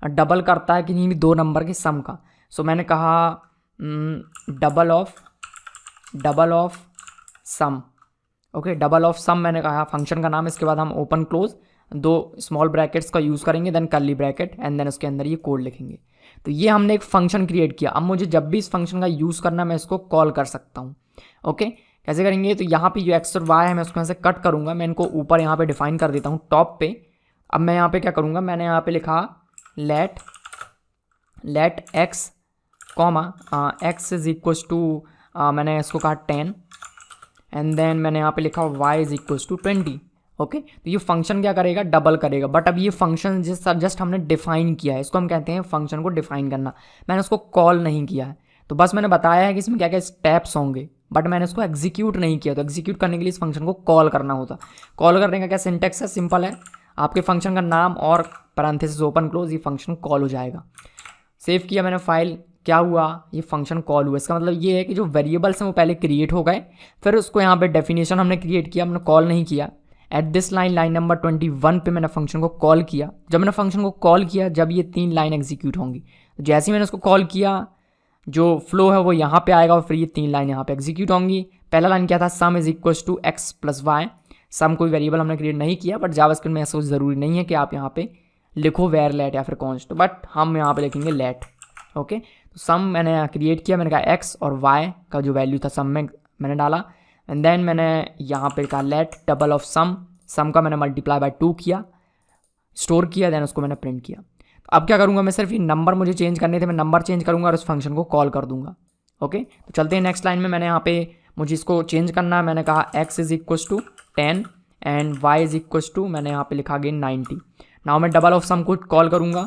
डबल करता है कि नहीं 2 नंबर के सम का। सो मैंने कहा double of sum. Okay, double of sum मैंने कहा फंक्शन का नाम। इसके बाद हम ओपन क्लोज 2 स्मॉल ब्रैकेट्स का यूज़ करेंगे, then curly bracket and then उसके अंदर ये कोड लिखेंगे। तो ये हमने एक फंक्शन क्रिएट किया। अब मुझे जब भी इस फंक्शन का यूज़ करना है मैं इसको कॉल कर सकता हूँ। ओके, कैसे करेंगे, तो यहाँ पे जो एक्स और वाई है मैं उसको यहाँ से कट करूँगा, मैं इनको ऊपर यहाँ पे डिफाइन कर देता हूँ टॉप पे। अब मैं यहाँ पे क्या करूँगा, मैंने यहाँ पे लिखा let X comma X is equal to मैंने इसको कहा 10 एंड देन मैंने यहाँ पे लिखा y is equal to 20। Okay, तो ये फंक्शन क्या करेगा, डबल करेगा। बट अब ये फंक्शन जस्ट हमने डिफाइन किया है, इसको हम कहते हैं फंक्शन को डिफाइन करना। मैंने उसको कॉल नहीं किया है, तो बस मैंने बताया है कि इसमें क्या क्या स्टेप्स होंगे, बट मैंने इसको एग्जीक्यूट नहीं किया। तो एग्जीक्यूट करने के लिए इस फंक्शन को कॉल करना होता। कॉल करने का क्या सिंटैक्स है, सिंपल है, आपके फंक्शन का नाम और पैरेंथेसिस ओपन क्लोज, ये फंक्शन कॉल हो जाएगा। सेव किया मैंने फाइल, क्या हुआ, ये फंक्शन कॉल हुआ। इसका मतलब ये है कि जो वेरिएबल्स हैं वो पहले क्रिएट हो गए, फिर उसको यहाँ पे डेफिनेशन हमने क्रिएट किया, हमने कॉल नहीं किया। एट दिस लाइन नंबर 21 पे मैंने फंक्शन को कॉल किया। जब मैंने फंक्शन को कॉल किया, जब ये 3 लाइन एग्जीक्यूट होंगी, तो जैसे ही मैंने उसको कॉल किया जो फ्लो है वो यहाँ पे आएगा और फिर ये 3 लाइन यहाँ पे एग्जीक्यूट होंगी। पहला लाइन क्या था, sum is equal to X plus Y. Sum कोई वेरिएबल हमने क्रिएट नहीं किया, बट जावास्क्रिप्ट में ऐसा ज़रूरी नहीं है कि आप यहाँ पे लिखो वेर लेट या फिर कॉन्स्ट, बट हम यहाँ पे लिखेंगे लेट। ओके, तो सम मैंने क्रिएट किया, मैंने कहा एक्स और वाई का जो वैल्यू था सम में मैंने डाला, एंड देन मैंने यहाँ पे कहा लेट डबल ऑफ सम का मैंने मल्टीप्लाई बाय 2 किया, स्टोर किया, देन उसको मैंने प्रिंट किया। तो अब क्या करूँगा, मैं सिर्फ ये नंबर मुझे चेंज करने थे, मैं नंबर चेंज करूँगा और उस फंक्शन को कॉल कर दूँगा। ओके, तो चलते हैं नेक्स्ट लाइन में। मैंने यहाँ पे मुझे इसको चेंज करना है, मैंने कहा X is equal to 10 and Y is equal to मैंने यहाँ पे लिखा अगेन 90। नाउ मैं डबल ऑफ सम को कॉल करूँगा,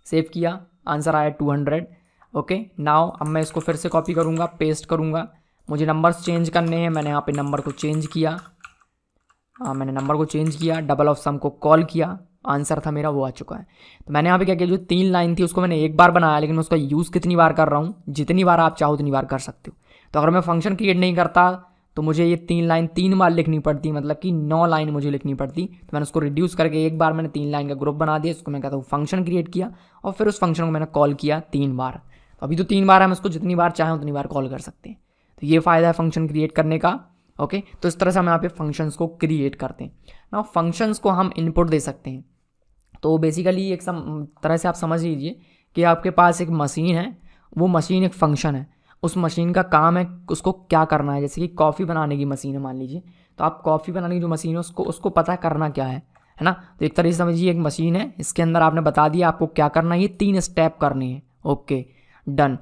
सेव किया, आंसर आया 200। ओके, नाउ अब मैं इसको फिर से कॉपी करूँगा, पेस्ट करूँगा। मुझे नंबर्स चेंज करने हैं, मैंने यहाँ पे नंबर को चेंज किया। मैंने नंबर को चेंज किया, डबल ऑफ सम को कॉल किया, आंसर था मेरा वो आ चुका है। तो मैंने यहाँ पे क्या किया, जो 3 लाइन थी उसको मैंने एक बार बनाया, लेकिन उसका यूज़ कितनी बार कर रहा हूँ, जितनी बार आप चाहो उतनी बार कर सकते हो। तो अगर मैं फंक्शन क्रिएट नहीं करता तो मुझे ये 3 लाइन 3 बार लिखनी पड़ती, मतलब कि 9 लाइन मुझे लिखनी पड़ती। तो मैंने उसको रिड्यूस करके एक बार मैंने 3 लाइन का ग्रुप बना दिया, इसको मैं कहता हूँ फंक्शन क्रिएट किया, और फिर उस फंक्शन को मैंने कॉल किया 3 बार। तो अभी तो 3 बार हम इसको जितनी बार चाहें उतनी बार कॉल कर सकते हैं। तो ये फ़ायदा है फंक्शन क्रिएट करने का। ओके, तो इस तरह से हम यहाँ पे फंक्शंस को क्रिएट करते हैं ना। फंक्शंस को हम इनपुट दे सकते हैं। तो बेसिकली एक तरह से आप समझ लीजिए कि आपके पास एक मशीन है, वो मशीन एक फंक्शन है। उस मशीन का काम है उसको क्या करना है। जैसे कि कॉफ़ी बनाने की मशीन है मान लीजिए, तो आप कॉफ़ी बनाने की जो मशीन है उसको पता करना क्या है ना। तो एक तरह से समझिए एक मशीन है, इसके अंदर आपने बता दिया आपको क्या करना है, ये 3 स्टेप करने हैं। Okay, done.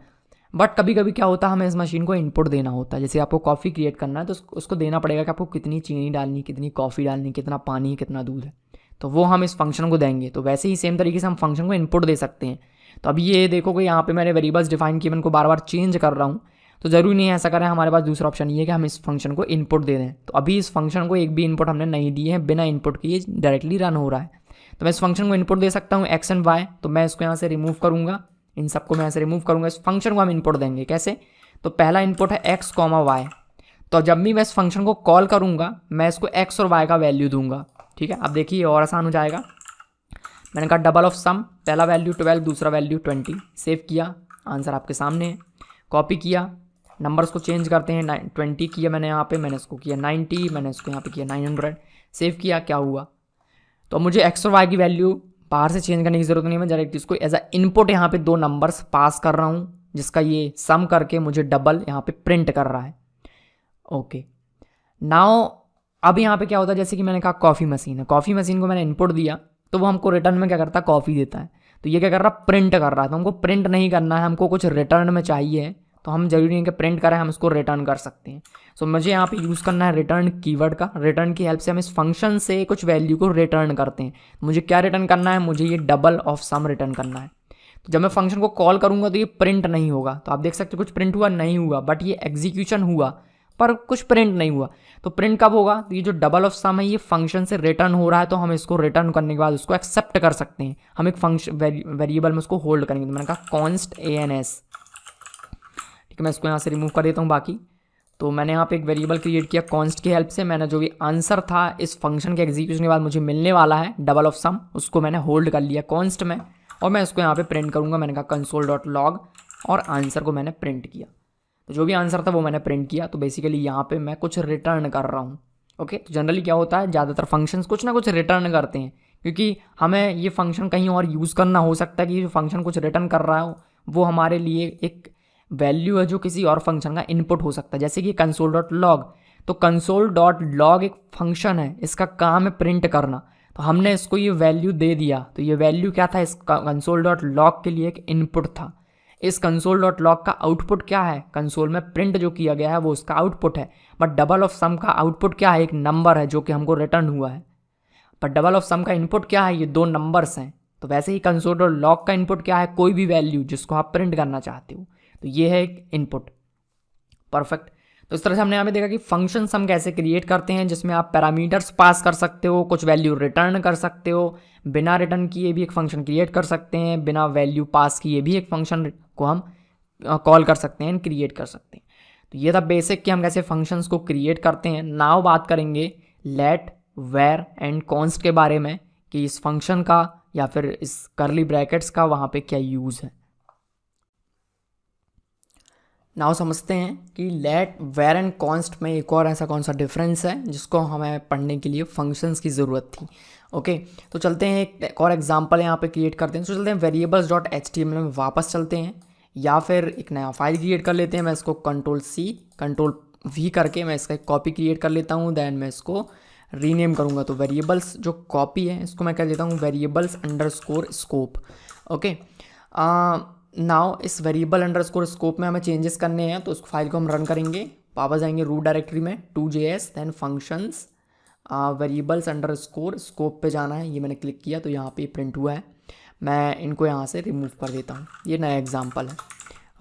बट कभी कभी क्या होता है, हमें इस मशीन को इनपुट देना होता है। जैसे आपको कॉफ़ी क्रिएट करना है तो उसको देना पड़ेगा कि आपको कितनी चीनी डालनी, कितनी कॉफ़ी डालनी, कितना पानी, कितना दूध है। तो वो हम इस फंक्शन को देंगे। तो वैसे ही सेम तरीके से हम फंक्शन को इनपुट दे सकते हैं। तो अभी ये देखो कि यहाँ पे मैंने वेरिएबल्स डिफाइन किए, मैं इनको बार बार चेंज कर रहा हूँ। तो ज़रूरी नहीं है ऐसा करें, हमारे पास दूसरा ऑप्शन ये है कि हम इस फंक्शन को इनपुट दे दें। तो अभी इस फंक्शन को एक भी इनपुट हमने नहीं दिए हैं, बिना इनपुट के ये डायरेक्टली रन हो रहा है। तो मैं इस फंक्शन को इनपुट दे सकता हूँ एक्स एंड वाई। तो मैं इसको यहाँ से रिमूव करूँगा, इन सबको मैं यहाँ से रिमूव करूँगा। इस फंक्शन को हम इनपुट देंगे कैसे, तो पहला इनपुट है एक्स कॉमा वाई। तो जब भी मैं इस फंक्शन को कॉल करूँगा मैं इसको एक्स और वाई का वैल्यू दूंगा। ठीक है, अब देखिए और आसान हो जाएगा। मैंने कहा डबल ऑफ सम, पहला वैल्यू 12, दूसरा वैल्यू 20। सेव किया, आंसर आपके सामने है। कॉपी किया, नंबर्स को चेंज करते हैं, 20 किया मैंने यहाँ पे, मैंने इसको किया 90, मैंने इसको यहाँ पे किया 900। सेव किया, क्या हुआ, तो मुझे एक्स और वाई की वैल्यू बाहर से चेंज करने की ज़रूरत नहीं है। मैं डायरेक्ट इसको एज अ इनपुट यहाँ पे 2 नंबर्स पास कर रहा हूँ, जिसका ये सम करके मुझे डबल यहाँ पे प्रिंट कर रहा है। ओके, नाउ अब यहाँ पे क्या होता है, जैसे कि मैंने कहा कॉफ़ी मशीन है, कॉफ़ी मशीन को मैंने इनपुट दिया तो वो हमको रिटर्न में क्या करता है, कॉफ़ी देता है। तो ये क्या कर रहा है, प्रिंट कर रहा है। तो हमको प्रिंट नहीं करना है, हमको कुछ रिटर्न में चाहिए, तो हम जरूरी नहीं कि प्रिंट करें, हम इसको रिटर्न कर सकते हैं। सो मुझे यहाँ पे यूज़ करना है रिटर्न कीवर्ड का। रिटर्न की हेल्प से हम इस फंक्शन से कुछ वैल्यू को रिटर्न करते हैं। मुझे क्या रिटर्न करना है, मुझे ये डबल ऑफ सम रिटर्न करना है। तो जब मैं फंक्शन को कॉल करूँगा तो ये प्रिंट नहीं होगा। तो आप देख सकते हो कुछ प्रिंट हुआ नहीं हुआ, बट ये एग्जीक्यूशन हुआ पर कुछ प्रिंट नहीं हुआ। तो प्रिंट कब होगा, तो ये जो डबल ऑफ सम है ये फंक्शन से रिटर्न हो रहा है, तो हम इसको रिटर्न करने के बाद उसको एक्सेप्ट कर सकते हैं। हम एक फंक्शन वेरिएबल में उसको होल्ड करेंगे। तो मैंने कहा कॉन्स्ट ans। ठीक है, मैं इसको यहाँ से रिमूव कर देता हूँ बाकी। तो मैंने यहाँ पे एक वेरिएबल क्रिएट किया कॉन्स्ट की हेल्प से। मैंने जो भी आंसर था इस फंक्शन के एग्जीक्यूशन के बाद मुझे मिलने वाला है डबल ऑफ सम, उसको मैंने होल्ड कर लिया कॉन्स्ट में, और मैं इसको यहाँ पे प्रिंट करूँगा। मैंने कहा console.log और आंसर को मैंने प्रिंट किया। तो जो भी आंसर था वो मैंने प्रिंट किया। तो बेसिकली यहाँ पे मैं कुछ रिटर्न कर रहा हूँ। ओके, तो जनरली क्या होता है, ज़्यादातर फंक्शंस कुछ ना कुछ रिटर्न करते हैं, क्योंकि हमें ये फंक्शन कहीं और यूज़ करना हो सकता है कि जो फंक्शन कुछ रिटर्न कर रहा हो वो हमारे लिए एक वैल्यू है जो किसी और फंक्शन का इनपुट हो सकता है। जैसे कि console.log, तो console.log एक फंक्शन है, इसका काम है प्रिंट करना। तो हमने इसको ये वैल्यू दे दिया, तो ये वैल्यू क्या था, इस console.log के लिए एक इनपुट था। इस console.log का आउटपुट क्या है, कंसोल में प्रिंट जो किया गया है वो उसका आउटपुट है। बट डबल ऑफ सम का आउटपुट क्या है, एक नंबर है जो कि हमको रिटर्न हुआ है। पर डबल ऑफ सम का इनपुट क्या है, ये 2 नंबर्स हैं। तो वैसे ही console.log का इनपुट क्या है, कोई भी वैल्यू जिसको आप प्रिंट करना चाहते हो। तो ये है एक इनपुट। परफेक्ट। तो इस तरह से हमने यहाँ पे देखा कि फंक्शन हम कैसे क्रिएट करते हैं, जिसमें आप पैरामीटर्स पास कर सकते हो, कुछ वैल्यू रिटर्न कर सकते हो, बिना रिटर्न किए भी एक फंक्शन क्रिएट कर सकते हैं, बिना वैल्यू पास किए भी एक फंक्शन को हम कॉल कर सकते हैं, क्रिएट कर सकते हैं। तो ये था बेसिक कि हम कैसे फंक्शंस को क्रिएट करते हैं। नाउ बात करेंगे लेट, वेर एंड कॉन्स्ट के बारे में, कि इस फंक्शन का या फिर इस करली ब्रैकेट्स का वहाँ पे क्या यूज़ है। नाउ समझते हैं कि लेट, वेर एंड कॉन्स्ट में एक और ऐसा कौन सा डिफरेंस है जिसको हमें पढ़ने के लिए फंक्शंस की ज़रूरत थी। ओके, तो चलते हैं एक और एग्जांपल यहाँ पे क्रिएट करते हैं। तो चलते हैं variables.html में वापस चलते हैं, या फिर एक नया फाइल क्रिएट कर लेते हैं। मैं इसको Ctrl+C Ctrl+V करके मैं इसका एक कॉपी क्रिएट कर लेता हूँ। दैन मैं इसको रीनेम करूँगा। तो वेरिएबल्स जो कॉपी है इसको मैं कर लेता हूँ variables_scope। ओके, नाउ इस वेरिएबल अंडरस्कोर स्कोप में हमें चेंजेस करने हैं, तो उस फाइल को हम रन करेंगे। वापस जाएंगे रूट डायरेक्टरी में 2js, then functions, variables underscore scope पे जाना है। ये मैंने क्लिक किया तो यहाँ पे प्रिंट हुआ है। मैं इनको यहाँ से रिमूव कर देता हूँ, ये नया एग्जाम्पल है।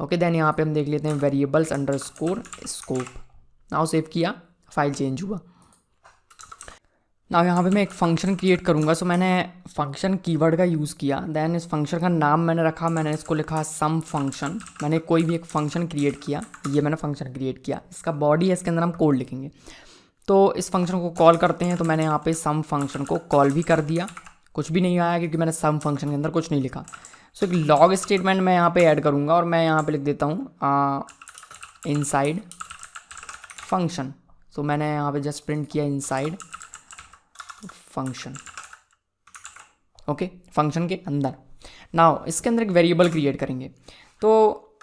ओके, देन यहाँ पे हम देख लेते हैं variables underscore scope. Now save किया, फाइल चेंज हुआ। नाउ यहाँ पे मैं एक फंक्शन क्रिएट करूँगा। सो मैंने फंक्शन कीवर्ड का यूज़ किया, देन इस फंक्शन का नाम मैंने रखा, मैंने इसको लिखा सम फंक्शन। मैंने कोई भी एक फंक्शन क्रिएट किया, ये मैंने फंक्शन क्रिएट किया, इसका बॉडी है, इसके अंदर हम कोड लिखेंगे। तो इस फंक्शन को कॉल करते हैं, तो मैंने यहाँ पे सम फंक्शन को कॉल भी कर दिया, कुछ भी नहीं आया क्योंकि मैंने सम फंक्शन के अंदर कुछ नहीं लिखा। सो एक लॉग स्टेटमेंट मैं यहाँ पे ऐड करूँगा और मैं यहाँ पे लिख देता हूँ इनसाइड फंक्शन। सो मैंने यहाँ पे जस्ट प्रिंट किया इनसाइड फंक्शन। ओके, फंक्शन के अंदर। नाउ इसके अंदर एक वेरिएबल क्रिएट करेंगे। तो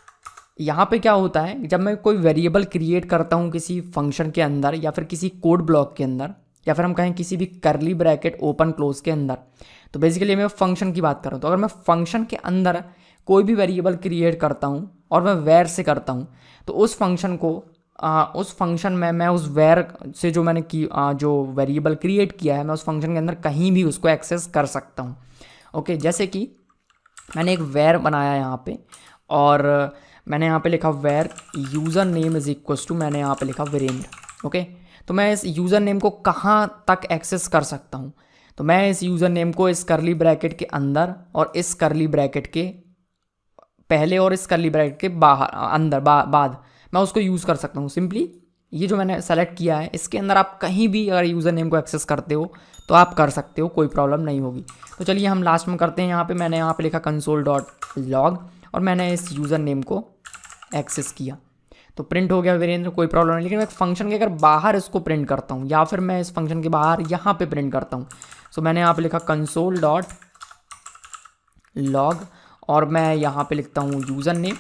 यहाँ पे क्या होता है, जब मैं कोई वेरिएबल क्रिएट करता हूँ किसी फंक्शन के अंदर या फिर किसी कोड ब्लॉक के अंदर या फिर हम कहें किसी भी करली ब्रैकेट ओपन क्लोज के अंदर, तो बेसिकली मैं फंक्शन की बात कर रहा हूँ। तो अगर मैं फंक्शन के अंदर कोई भी वेरिएबल क्रिएट करता हूँ और मैं वेर से करता हूँ, तो उस फंक्शन को उस फंक्शन में मैं उस वेर से जो मैंने जो वेरिएबल क्रिएट किया है, मैं उस फंक्शन के अंदर कहीं भी उसको एक्सेस कर सकता हूँ। ओके, जैसे कि मैंने एक वेर बनाया यहाँ पे और मैंने यहाँ पे लिखा var user name is equals to, मैंने यहाँ पे लिखा वीरेंद्र। ओके, तो मैं इस यूज़र नेम को कहाँ तक एक्सेस कर सकता हूँ, तो मैं इस यूज़र नेम को इस करली ब्रैकेट के अंदर और इस करली ब्रैकेट के पहले और इस करली ब्रैकेट के बाहर अंदर बाद मैं उसको यूज़ कर सकता हूँ। सिंपली ये जो मैंने सेलेक्ट किया है, इसके अंदर आप कहीं भी अगर यूज़र नेम को एक्सेस करते हो तो आप कर सकते हो, कोई प्रॉब्लम नहीं होगी। तो चलिए हम लास्ट में करते हैं। यहाँ पे मैंने यहाँ पे लिखा console.log और मैंने इस यूज़र नेम को एक्सेस किया, तो प्रिंट हो गया वीरेंद्र, कोई प्रॉब्लम नहीं। लेकिन मैं फंक्शन के अगर बाहर इसको प्रिंट करता हूँ या फिर मैं इस फंक्शन के बाहर यहाँ पे प्रिंट करता हूँ, सो मैंने यहाँ पे लिखा console.log और मैं यहाँ पे लिखता हूँ यूज़र नेम।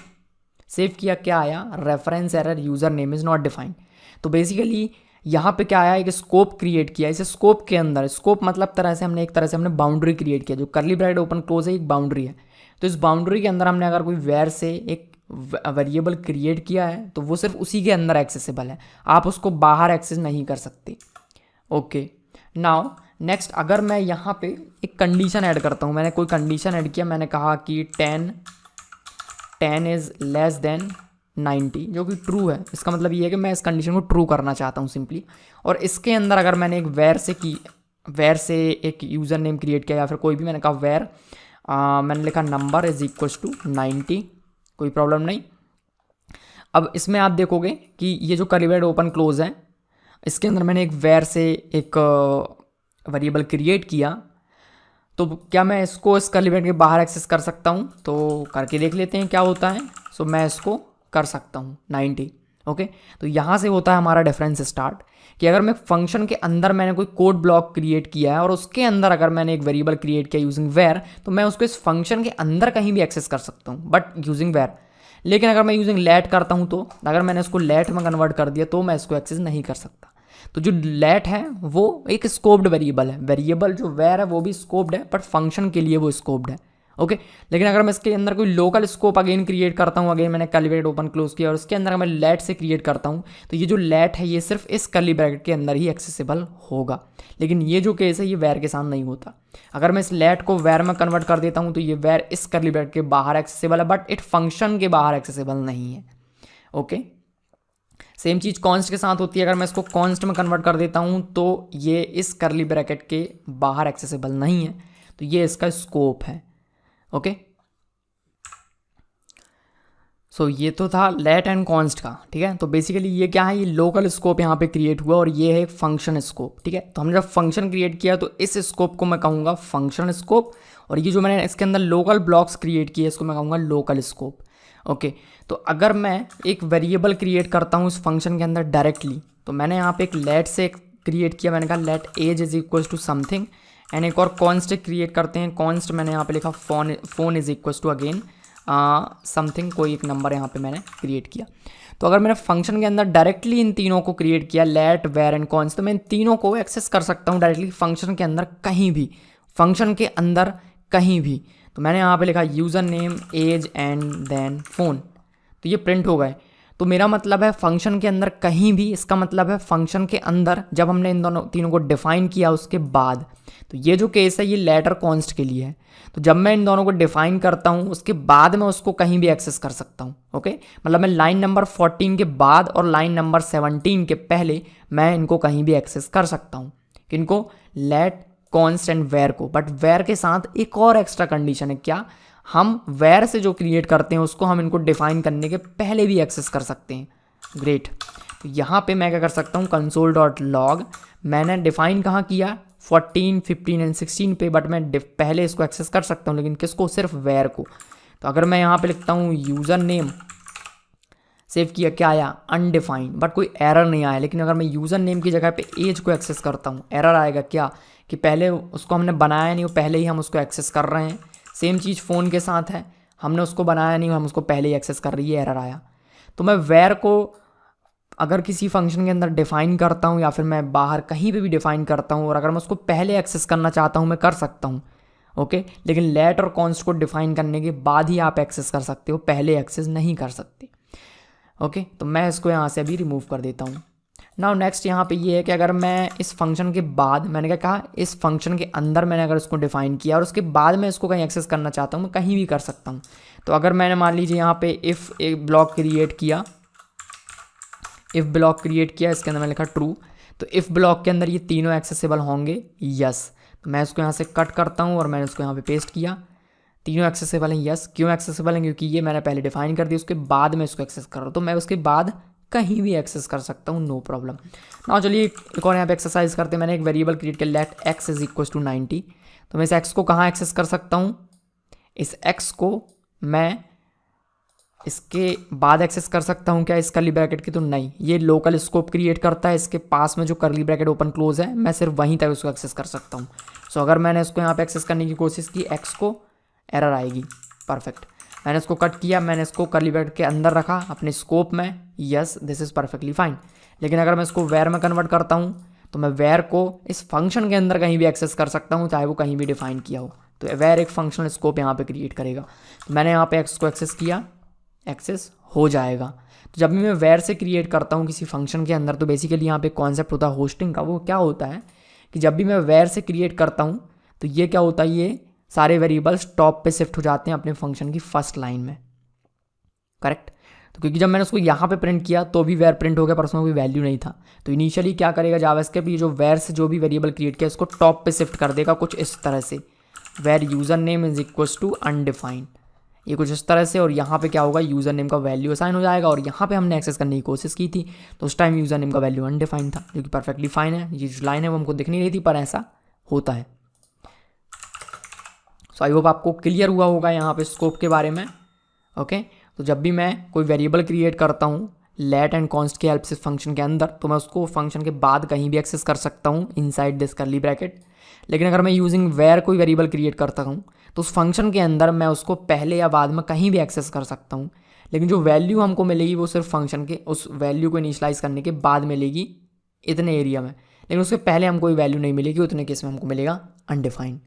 सेव किया, क्या आया, reference error, user name is not defined. तो बेसिकली यहाँ पे क्या आया, एक स्कोप क्रिएट किया। इस स्कोप के अंदर, स्कोप मतलब एक तरह से हमने बाउंड्री क्रिएट किया। जो करली ब्रैकेट ओपन क्लोज है एक बाउंड्री है, तो इस बाउंड्री के अंदर हमने अगर कोई वेर से एक वेरिएबल क्रिएट किया है तो वो सिर्फ उसी के अंदर एक्सेसिबल है, आप उसको बाहर एक्सेस नहीं कर सकते। ओके, नाउ नेक्स्ट अगर मैं यहाँ पे एक कंडीशन ऐड करता हूँ, मैंने कोई कंडीशन ऐड किया, मैंने कहा कि 10 इज़ लेस देन 90, जो कि ट्रू है। इसका मतलब ये है कि मैं इस कंडीशन को ट्रू करना चाहता हूँ सिंपली। और इसके अंदर अगर मैंने एक वेर से एक यूज़र नेम क्रिएट किया या फिर कोई भी, मैंने कहा वेर मैंने लिखा नंबर इज़ इक्वल्स टू 90, कोई प्रॉब्लम नहीं। अब इसमें आप देखोगे कि ये जो कर्ली ब्रैकेट ओपन क्लोज है, इसके अंदर मैंने एक वेर से एक वेरिएबल क्रिएट किया, तो क्या मैं इसको इस कर्ली ब्रैकेट के बाहर एक्सेस कर सकता हूँ? तो करके देख लेते हैं क्या होता है। सो मैं इसको कर सकता हूँ 90। ओके, तो यहाँ से होता है हमारा डिफरेंस स्टार्ट कि अगर मैं फंक्शन के अंदर मैंने कोई कोड ब्लॉक क्रिएट किया है और उसके अंदर अगर मैंने एक वेरिएबल क्रिएट किया यूजिंग वेर, तो मैं उसको इस फंक्शन के अंदर कहीं भी एक्सेस कर सकता हूँ बट यूजिंग वेर। लेकिन अगर मैं यूजिंग लेट करता हूँ, तो अगर मैंने इसको लेट में कन्वर्ट कर दिया तो मैं इसको एक्सेस नहीं कर सकता। तो जो लेट है वो एक स्कोप्ड वेरिएबल है, वेरिएबल जो वेर है वो भी स्कोप्ड है, बट फंक्शन के लिए वो स्कोप्ड है। ओके, लेकिन अगर मैं इसके अंदर कोई लोकल स्कोप अगेन क्रिएट करता हूँ, अगेन मैंने कर्ली ब्रैकेट ओपन क्लोज किया और उसके अंदर मैं लेट से क्रिएट करता हूँ, तो ये जो लेट है ये सिर्फ इस कर्ली ब्रैकेट के अंदर ही एक्सेसिबल होगा। लेकिन ये जो केस है ये वेर के साथ नहीं होता। अगर मैं इस लेट को वेर में कन्वर्ट कर देता हूँ तो ये वेर इस कर्ली ब्रैकेट के बाहर एक्सेसिबल है, बट इट फंक्शन के बाहर एक्सेसिबल नहीं है। ओके, सेम चीज़ कॉन्स्ट के साथ होती है। अगर मैं इसको कॉन्स्ट में कन्वर्ट कर देता हूँ तो ये इस कर्ली ब्रैकेट के बाहर एक्सेसिबल नहीं है, तो ये इसका स्कोप है। ओके, सो ये तो था लेट एंड कॉन्स्ट का, ठीक है। तो बेसिकली ये क्या है, ये लोकल स्कोप यहाँ पे क्रिएट हुआ और ये है एक फंक्शन स्कोप, ठीक है। तो हमने जब फंक्शन क्रिएट किया तो इस स्कोप को मैं कहूँगा फंक्शन स्कोप, और ये जो मैंने इसके अंदर लोकल ब्लॉक्स क्रिएट किए इसको मैं कहूँगा लोकल स्कोप। ओके, तो अगर मैं एक वेरिएबल क्रिएट करता हूँ इस फंक्शन के अंदर डायरेक्टली, तो मैंने यहाँ पे एक लेट से क्रिएट किया, मैंने कहा let age is equals to something, and एक और कॉन्स्ट क्रिएट करते हैं। कॉन्स्ट मैंने यहाँ पे लिखा phone is equals to again something, कोई एक नंबर यहाँ पे मैंने क्रिएट किया। तो अगर मैंने फंक्शन के अंदर डायरेक्टली इन तीनों को क्रिएट किया, लेट वेर एंड कॉन्स्ट, तो मैं इन तीनों को एक्सेस कर सकता हूँ डायरेक्टली फंक्शन के अंदर कहीं भी, फंक्शन के अंदर कहीं भी। तो मैंने यहाँ पे लिखा user name age and then phone, तो ये प्रिंट हो गए। तो मेरा मतलब है फंक्शन के अंदर कहीं भी, इसका मतलब है फंक्शन के अंदर जब हमने इन दोनों तीनों को डिफाइन किया उसके बाद, तो ये जो केस है ये लेटर कॉन्स्ट के लिए है। तो जब मैं इन दोनों को डिफाइन करता हूँ उसके बाद मैं उसको कहीं भी एक्सेस कर सकता हूँ। ओके, मतलब मैं लाइन नंबर 14 के बाद और लाइन नंबर 17 के पहले मैं इनको कहीं भी एक्सेस कर सकता हूँ। किनको? लेट, कॉन्स्ट एंड वेर को। बट वेर के साथ एक और एक्स्ट्रा कंडीशन है। क्या? हम वेर से जो क्रिएट करते हैं उसको हम इनको डिफाइन करने के पहले भी एक्सेस कर सकते हैं। ग्रेट। तो यहाँ पे मैं क्या कर सकता हूँ, console.log मैंने डिफाइन कहाँ किया, 14, 15 एंड 16 पे, बट मैं पहले इसको एक्सेस कर सकता हूँ, लेकिन किसको? सिर्फ वेर को। तो अगर मैं यहाँ पे लिखता हूँ यूज़र नेम, सेव किया, क्या आया? अनडिफाइंड, बट कोई एरर नहीं आया। लेकिन अगर मैं यूज़र नेम की जगह पे एज को एक्सेस करता हूँ, एरर आएगा। क्या? कि पहले उसको हमने बनाया नहीं, वो पहले ही हम उसको एक्सेस कर रहे हैं। सेम चीज़ फ़ोन के साथ है, हमने उसको बनाया नहीं, हम उसको पहले ही एक्सेस कर रही है, एरर आया। तो मैं वेर को अगर किसी फंक्शन के अंदर डिफाइन करता हूँ या फिर मैं बाहर कहीं पे भी डिफाइन करता हूँ, और अगर मैं उसको पहले एक्सेस करना चाहता हूँ मैं कर सकता हूँ। ओके, लेकिन लेट और कॉन्स्ट को डिफाइन करने के बाद ही आप एक्सेस कर सकते हो, पहले एक्सेस नहीं कर सकते। ओके, तो मैं इसको यहाँ से अभी रिमूव कर देता हूँ। नाउ नेक्स्ट यहाँ पे ये है कि अगर मैं इस फंक्शन के बाद, मैंने क्या कहा, इस फंक्शन के अंदर मैंने अगर इसको डिफाइन किया और उसके बाद मैं इसको कहीं एक्सेस करना चाहता हूँ, मैं कहीं भी कर सकता हूँ। तो अगर मैंने मान लीजिए यहाँ पे इफ़ एक ब्लॉक क्रिएट किया, इफ़ ब्लॉक क्रिएट किया, इसके अंदर मैंने लिखा ट्रू, तो इफ़ ब्लॉक के अंदर ये तीनों एक्सेसिबल होंगे, यस। तो मैं इसको यहाँ से कट करता हूँ और मैंने इसको यहाँ पे पेस्ट किया, तीनों एक्सेसिबल हैं, यस। क्यों एक्सेसिबल हैं? क्योंकि ये मैंने पहले डिफाइन कर दिया, उसके बाद मैं इसको एक्सेस कर रहा हूँ, तो मैं उसके बाद कहीं भी एक्सेस कर सकता हूँ, नो प्रॉब्लम। ना चलिए एक और यहाँ पे एक्सरसाइज करते हैं। मैंने एक वेरिएबल क्रिएट किया, let X is equal to 90। तो मैं इस एक्स को कहाँ एक्सेस कर सकता हूँ? इस एक्स को मैं इसके बाद एक्सेस कर सकता हूँ। क्या इस कर्ली ब्रैकेट की? तो नहीं, ये लोकल स्कोप क्रिएट करता है, इसके पास में जो कर्ली ब्रैकेट ओपन क्लोज है मैं सिर्फ वहीं तक उसको एक्सेस कर सकता हूँ। सो अगर मैंने इसको यहाँ पे एक्सेस करने की कोशिश की, एक्स को, एरर आएगी। परफेक्ट, मैंने इसको कट किया, मैंने इसको कर्ली ब्रैकेट के अंदर रखा अपने स्कोप में, yes, this is perfectly fine. लेकिन अगर मैं इसको वेर में कन्वर्ट करता हूँ तो मैं वेर को इस फंक्शन के अंदर कहीं भी एक्सेस कर सकता हूँ, चाहे वो कहीं भी डिफाइन किया हो। तो वेर एक फंक्शनल स्कोप यहाँ पे क्रिएट करेगा। तो मैंने यहाँ पे एक्स को एक्सेस किया, एक्सेस हो जाएगा। तो जब भी मैं वेर से क्रिएट करता हूँ किसी फंक्शन के अंदर, तो बेसिकली यहाँ पे कॉन्सेप्ट होता है होस्टिंग का। वो क्या होता है कि जब भी मैं वेर से क्रिएट करता हूँ तो ये क्या होता है, ये सारे वेरिएबल्स टॉप पे शिफ्ट हो जाते हैं अपने फंक्शन की फर्स्ट लाइन में। करेक्ट। तो क्योंकि जब मैंने उसको यहाँ पे प्रिंट किया तो भी वेर प्रिंट हो गया, पर उसमें कोई वैल्यू नहीं था। तो इनिशियली क्या करेगा जावास्क्रिप्ट, ये जो वेर से जो भी वेरिएबल क्रिएट किया इसको टॉप पे शिफ्ट कर देगा कुछ इस तरह से, var user name is equals to undefined, ये कुछ इस तरह से। और यहाँ पे क्या होगा, यूज़र नेम का वैल्यू असाइन हो जाएगा। और यहाँ पे हमने एक्सेस करने की कोशिश की थी तो उस टाइम यूज़र नेम का वैल्यू अनडिफाइंड था, जो कि परफेक्टली फाइन है। ये जो लाइन है वो हमको दिख नहीं रही थी, पर ऐसा होता है। सो आई होप आपको क्लियर हुआ होगा यहाँ पे स्कोप के बारे में। ओके, तो जब भी मैं कोई वेरिएबल क्रिएट करता हूँ लेट एंड कॉन्स्ट की हेल्प से फंक्शन के अंदर, तो मैं उसको फंक्शन के बाद कहीं भी एक्सेस कर सकता हूँ इनसाइड दिस कर्ली ब्रैकेट। लेकिन अगर मैं यूजिंग वेयर कोई वेरिएबल क्रिएट करता हूँ तो उस फंक्शन के अंदर मैं उसको पहले या बाद में कहीं भी एक्सेस कर सकता हूँ। लेकिन जो वैल्यू हमको मिलेगी वो सिर्फ फंक्शन के उस वैल्यू को इनिशियलाइज करने के बाद मिलेगी इतने एरिया में, लेकिन उसके पहले हमको कोई वैल्यू नहीं मिलेगी, उतने केस में हमको मिलेगा अनडिफाइंड।